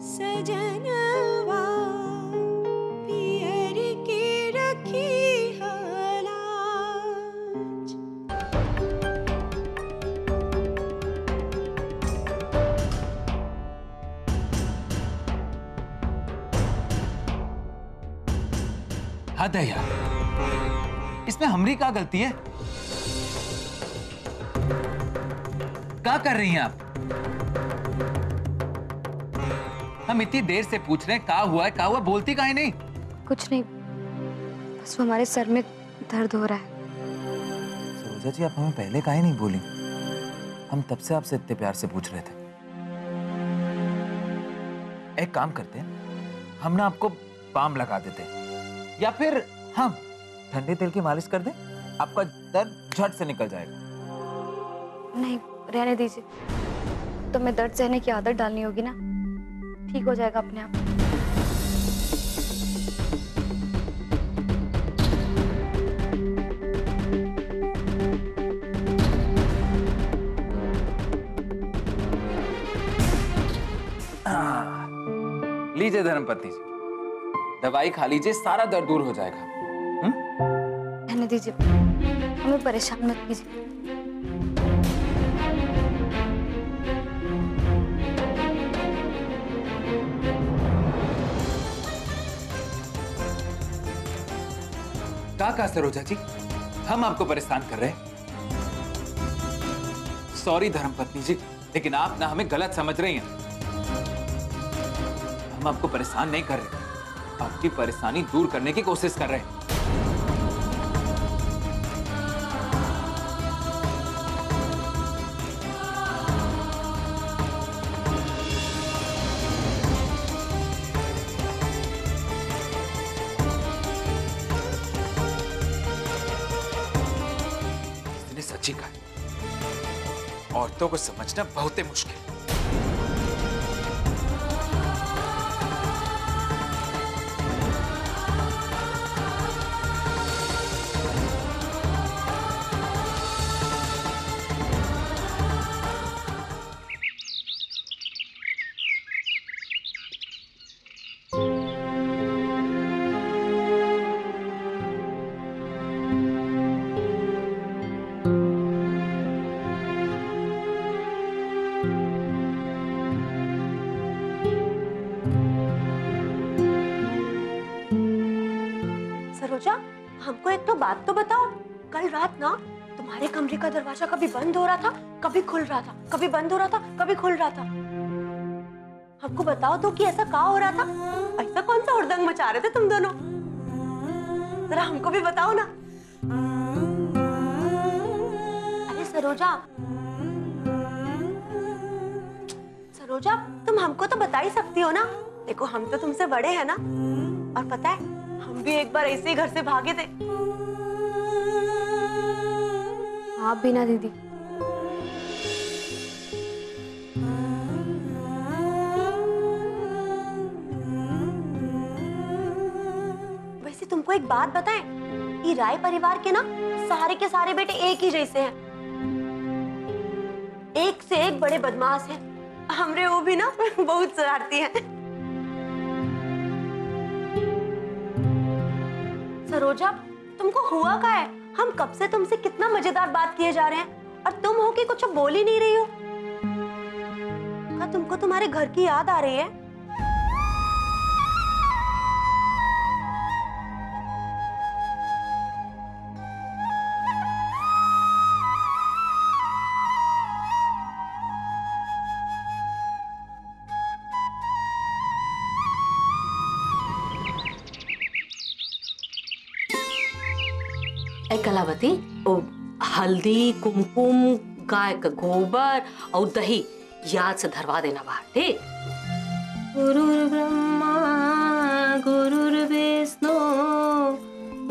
सजनवा पियर के रखी हलाज। हद है यार, इसमें हमारी क्या गलती है? क्या कर रही हैं आप? हम इतनी देर से पूछ रहे हैं क्या हुआ है, क्या हुआ, बोलती काहे नहीं? कुछ नहीं, बस वो हमारे सर में दर्द हो रहा है। सरोजा जी, आप हमें पहले काहे नहीं बोली? हम तब से आपसे इतने प्यार से पूछ रहे थे। एक काम करते हैं, हम ना आपको बाम लगा देते हैं, या फिर हम ठंडे तेल की मालिश कर दें, आपका दर्द झट से निकल जाएगा। नहीं, रहने दीजिए, तो मैं दर्द सहने की आदत डालनी होगी ना, ठीक हो जाएगा अपने आप। लीजिए धर्मपत्नी जी, दवाई खा लीजिए, सारा दर्द दूर हो जाएगा। रहने दीजिए, हमें परेशान मत कीजिए। क्या सरोजा जी, हम आपको परेशान कर रहे हैं? सॉरी धर्मपत्नी जी, लेकिन आप ना हमें गलत समझ रही हैं। हम आपको परेशान नहीं कर रहे, आपकी परेशानी दूर करने की कोशिश कर रहे हैं। इसने सच्ची कहा, औरतों को समझना बहुत ही मुश्किल। सरोजा, हमको एक तो बात तो बताओ, कल रात ना तुम्हारे कमरे का दरवाजा कभी बंद हो रहा था, कभी खुल रहा था, कभी बंद हो रहा था, कभी खुल रहा था। हमको बताओ तो कि ऐसा क्या हो रहा था? ऐसा कौन सा हुड़दंग मचा रहे थे तुम दोनों? जरा हमको भी बताओ ना। अरे सरोजा, सरोजा, तुम हमको तो बता ही सकती हो ना। देखो, हम तो तुमसे बड़े हैं ना, और पता है हम भी एक बार ऐसे ही घर से भागे थे। आप भी ना दीदी। वैसे तुमको एक बात बताएं, ये राय परिवार के ना सारे के सारे बेटे एक ही जैसे हैं, एक से एक बड़े बदमाश हैं। हमरे वो भी ना बहुत शरारती हैं। सरोजा, तुमको हुआ क्या है? हम कब से तुमसे कितना मजेदार बात किए जा रहे हैं, और तुम हो कि कुछ बोल ही नहीं रही हो। क्या तुमको तुम्हारे घर की याद आ रही है? कलावती, ओ हल्दी, कुमकुम, गाय का गोबर और दही याद से धरवा देना बाहर, ठीक? गुरुर् ब्रह्मा गुरुर्विष्णु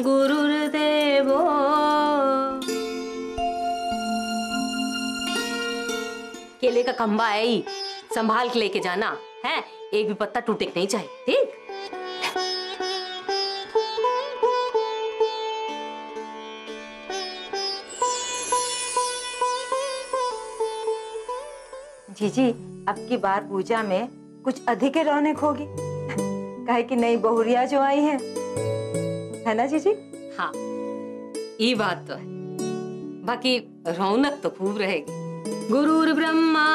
गुरुर्देवो। केले का खंबा है ही, संभाल के लेके जाना है, एक भी पत्ता टूटे नहीं चाहिए, ठीक? जीजी, अब की बार पूजा में कुछ अधिक ही रौनक होगी। काहे कि नई बहुरिया जो आई है ना जीजी? हाँ, ये बात तो है। बाकी रौनक तो खूब रहेगी। गुरुर ब्रह्मा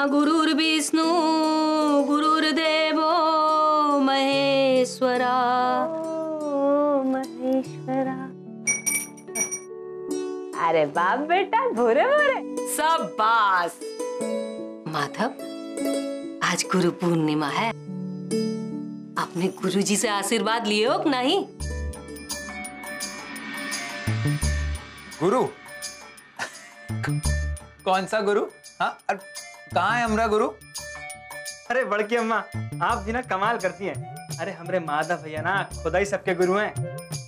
गुरुर विष्णु गुरुर्देवो महेश्वरा। महेश्वरा। अरे बाप बेटा, भोरे भोरे शाबाश। माधव, आज गुरु पूर्णिमा है, अपने गुरुजी से आशीर्वाद लिए हो कि नहीं? गुरु? कौन सा गुरु? हाँ, कहाँ है हमारा गुरु? अरे बड़की अम्मा, आप भी ना कमाल करती हैं। अरे हमरे माधव भैया ना खुदा ही सबके गुरु हैं।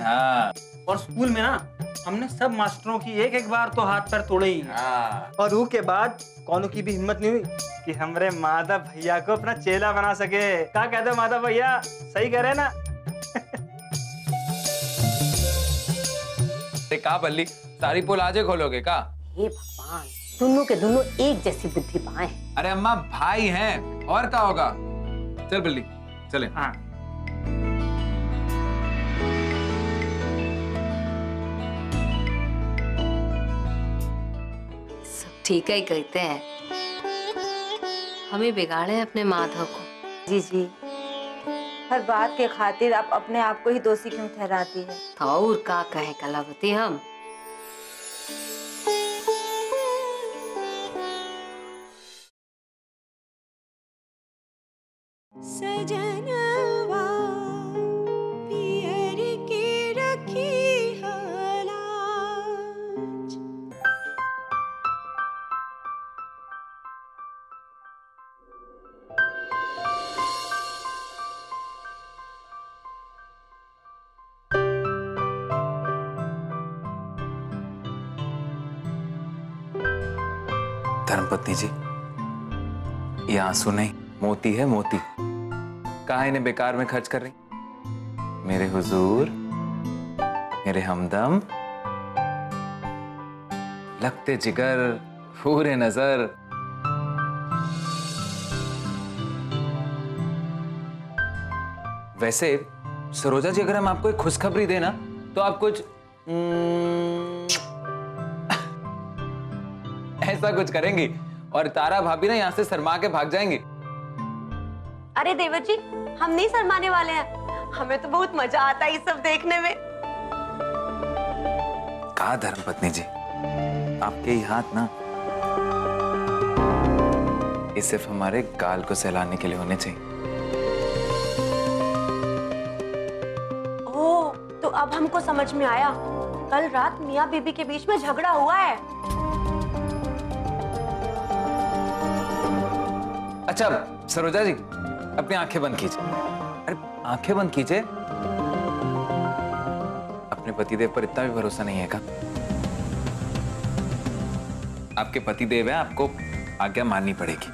हाँ। और स्कूल में ना हमने सब मास्टरों की एक एक बार तो हाथ पैर तोड़े ही। हाँ। और वो के बाद कौनों की भी हिम्मत नहीं हुई कि हमरे माधव भैया को अपना चेला बना सके। क्या कहते हो माधव भैया, सही कह रहे हैं ना? का बल्ली, सारी पोल आजे खोलोगे का? हे भगवान, दोनों के दोनों एक जैसी बुद्धि पाए। अरे अम्मा, भाई हैं, और क्या होगा? चल बल्ली, चले। हाँ। सब ठीक ही कहते हैं, हमें बिगाड़े अपने माधव को। जीजी, हर बात के खातिर आप अपने आप को ही दोषी क्यों ठहराती है? तो और का कहे कलावती हम? सजनवा पियर के रखी हलाज। धर्मपत्नी जी, ये आंसू नहीं, मोती है मोती। कहाँ इन्हें बेकार में खर्च कर रही? मेरे हुजूर, मेरे हमदम, लगते जिगर, पूरे नजर। वैसे सरोजा जी, अगर हम आपको एक खुशखबरी देना तो आप कुछ ऐसा कुछ करेंगी और तारा भाभी ना यहाँ से शर्मा के भाग जाएंगी। अरे देवर जी, हम नहीं शर्माने वाले हैं, हमें तो बहुत मजा आता है ये सब देखने में। कहा धर्मपत्नी जी, आपके ही हाथ ना ये सिर्फ हमारे गाल को सहलाने के लिए होने चाहिए। ओह, तो अब हमको समझ में आया, कल रात मियाँ बीबी के बीच में झगड़ा हुआ है। अच्छा सरोजा जी, अपनी आंखें बंद कीजिए। अरे आंखें बंद कीजिए। अपने पतिदेव पर इतना भी भरोसा नहीं है क्या? आपके पतिदेव हैं, आपको आज्ञा माननी पड़ेगी।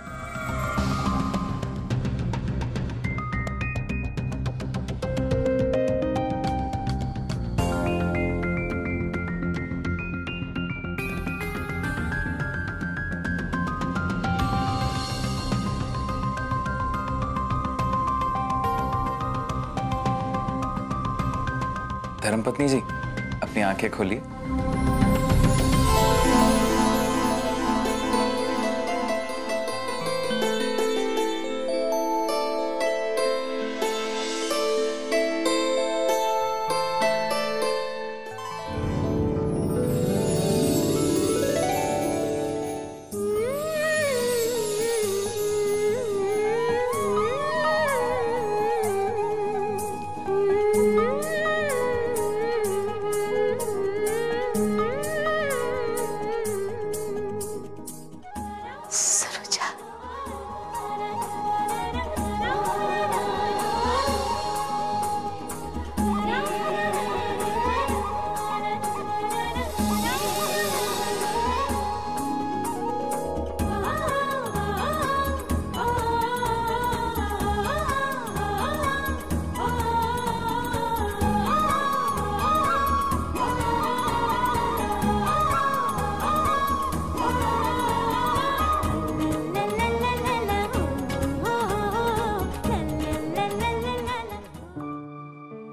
धर्मपत्नी जी, अपनी आंखें खोलिए।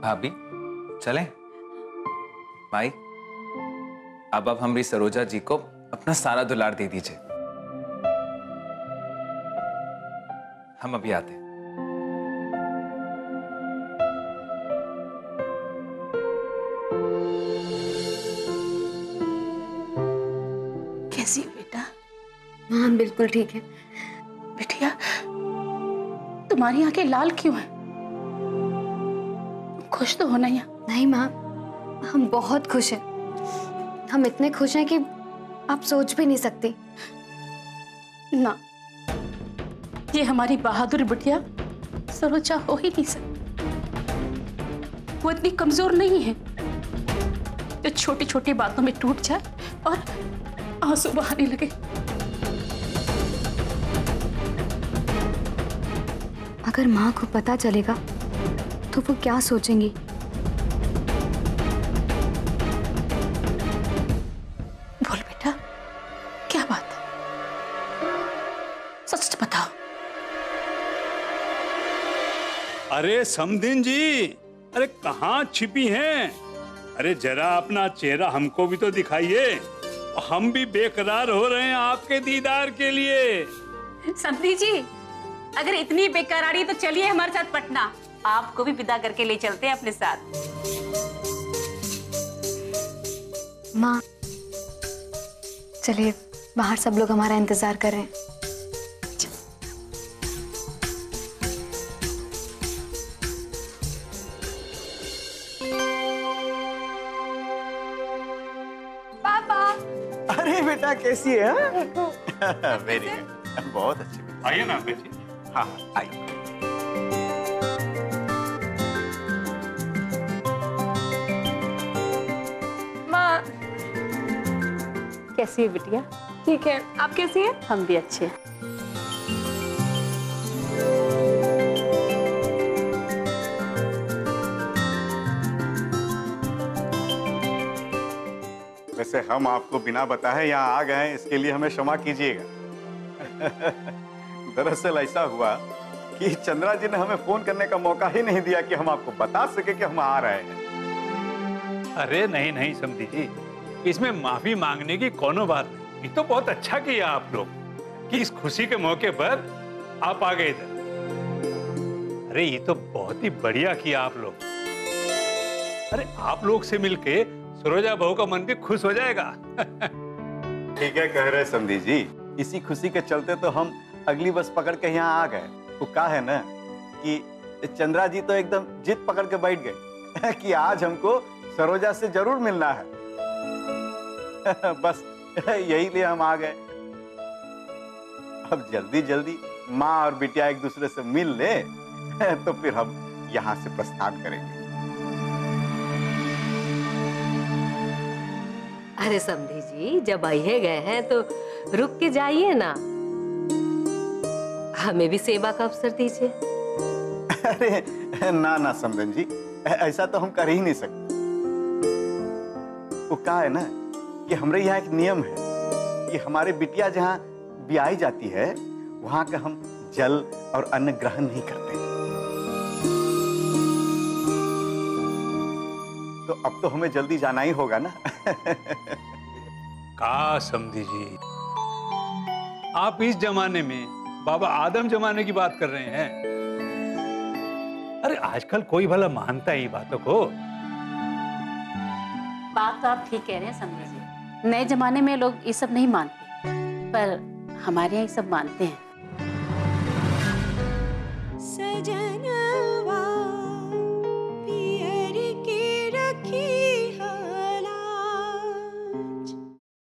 भाभी चलें? भाई अब आप हमारी सरोजा जी को अपना सारा दुलार दे दीजिए। हम अभी आते हैं। कैसी हो बेटा? हाँ बिल्कुल ठीक है। बिटिया, तुम्हारी आंखें लाल क्यों हैं? खुश तो हो ना यहाँ? नहीं माँ, हम बहुत खुश हैं। हम इतने खुश हैं कि आप सोच भी नहीं सकती। ना, ये हमारी बहादुर बिटिया सरोजा हो ही नहीं सकती। वो इतनी कमजोर नहीं है जो छोटी छोटी बातों में टूट जाए और आंसू बहाने लगे। अगर माँ को पता चलेगा तो वो क्या सोचेंगी? बोल बेटा, क्या बात है? सच बताओ। अरे समधिन जी, अरे कहाँ छिपी हैं? अरे जरा अपना चेहरा हमको भी तो दिखाइए। हम भी बेकरार हो रहे हैं आपके दीदार के लिए। समधी जी, अगर इतनी बेकरारी तो चलिए हमारे साथ पटना, आपको भी विदा करके ले चलते हैं अपने साथ। माँ चलिए, बाहर सब लोग हमारा इंतजार कर रहे हैं। अरे बेटा कैसी है? वेरी गुड, बहुत अच्छी बेटा। आइए ना बेटी। हाँ आइए। माँ कैसी है बिटिया? ठीक है, आप कैसी हैं? हम भी अच्छे हैं। वैसे हम आपको बिना बताए यहाँ आ गए, इसके लिए हमें क्षमा कीजिएगा। दरअसल ऐसा हुआ कि चंद्रा जी ने हमें फोन करने का मौका ही नहीं दिया कि हम आपको बता सके कि हम आ रहे हैं। अरे नहीं नहीं समधी जी, इसमें माफी मांगने की कोनो बात नहीं। ये तो बहुत अच्छा किया आप लोग कि इस खुशी के मौके पर आप आ गए इधर। अरे ये तो बहुत ही बढ़िया किया आप लोग। अरे आप लोग से मिलके सरोजा बहू का मन भी खुश हो जाएगा। ठीक है कह रहे समधी जी, इसी खुशी के चलते तो हम अगली बस पकड़ के यहाँ आ गए। वो कहा है ना कि चंद्रा जी तो एकदम जिद पकड़ के बैठ गए कि आज हमको सरोजा से जरूर मिलना है। बस यही लिए हम आ गए। अब जल्दी जल्दी माँ और बिटिया एक दूसरे से मिल ले तो फिर हम यहाँ से प्रस्थान करेंगे। अरे समधी जी, जब आइए गए हैं तो रुक के जाइए ना, हमें भी सेवा का अवसर दीजिए। अरे ना ना समधन जी, ऐसा तो हम कर ही नहीं सकते। वो कहा है ना कि हमारे यहाँ एक नियम है कि हमारे बिटिया जहाँ ब्याही जाती है वहां का हम जल और अन्न ग्रहण नहीं करते। तो अब तो हमें जल्दी जाना ही होगा ना। का समधी जी, आप इस जमाने में बाबा आदम जमाने की बात कर रहे हैं? अरे आजकल कोई भला मानता है ये बातों को? बात तो आप ठीक कह रहे हैं समझे जी, नए जमाने में लोग ये सब नहीं मानते, पर हमारे यहाँ ये सब मानते हैं। सजनवा